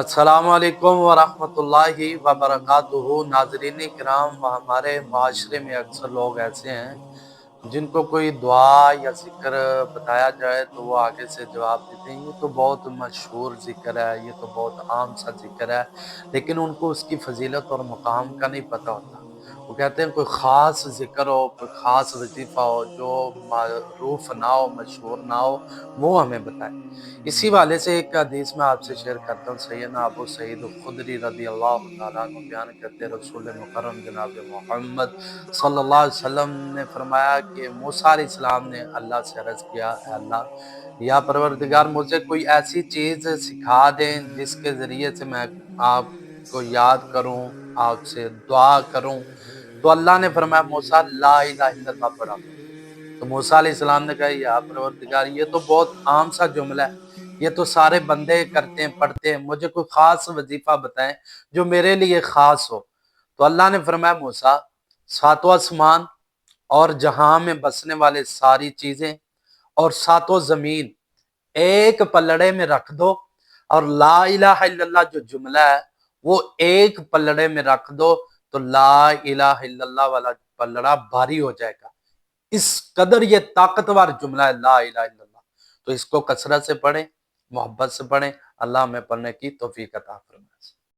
السلام علیکم ورحمۃ اللہ وبرکاتہ۔ ناظرین کرام، ہمارے معاشرے میں اکثر لوگ ایسے ہیں جن کو کوئی دعا یا ذکر بتایا جائے تو وہ آگے سے جواب دیتے ہیں یہ تو بہت مشہور ذکر ہے، یہ تو بہت عام سا ذکر ہے، لیکن ان کو اس کی فضیلت اور مقام کا نہیں پتہ ہوتا۔ وہ کہتے ہیں کوئی خاص ذکر ہو، کوئی خاص وظیفہ ہو جو معروف نہ ہو، مشہور نہ ہو، وہ ہمیں بتائے۔ اسی والے سے ایک حدیث میں آپ سے شیئر کرتا ہوں۔ سیدنا ابو سعید خدری رضی اللہ تعالیٰ عنہ بیان کرتے ہیں، رسول مکرم جناب محمد صلی اللہ علیہ وسلم نے فرمایا کہ موسیٰ علیہ السلام نے اللہ سے عرض کیا، اے اللہ یا پروردگار، مجھے کوئی ایسی چیز سکھا دیں جس کے ذریعے سے میں آپ کو یاد کروں، آپ سے دعا کروں۔ تو اللہ نے فرمایا موسیٰ لا الہ الا اللہ پڑھا۔ تو موسیٰ علیہ السلام نے کہا یا پروردگار، یہ تو بہت عام سا جملہ ہے، یہ تو سارے بندے کرتے ہیں، پڑھتے ہیں، مجھے کوئی خاص وظیفہ بتائیں جو میرے لیے خاص ہو۔ تو اللہ نے فرمایا موسیٰ، ساتوں آسمان اور جہاں میں بسنے والے ساری چیزیں اور ساتوں زمین ایک پلڑے میں رکھ دو، اور لا الہ الا اللہ جو جملہ ہے وہ ایک پلڑے میں رکھ دو، تو لا الہ الا اللہ والا پلڑا بھاری ہو جائے گا۔ اس قدر یہ طاقتور جملہ ہے لا الہ الا اللہ۔ تو اس کو کثرت سے پڑھیں، محبت سے پڑھیں۔ اللہ ہمیں پڑھنے کی توفیق عطا فرمائے۔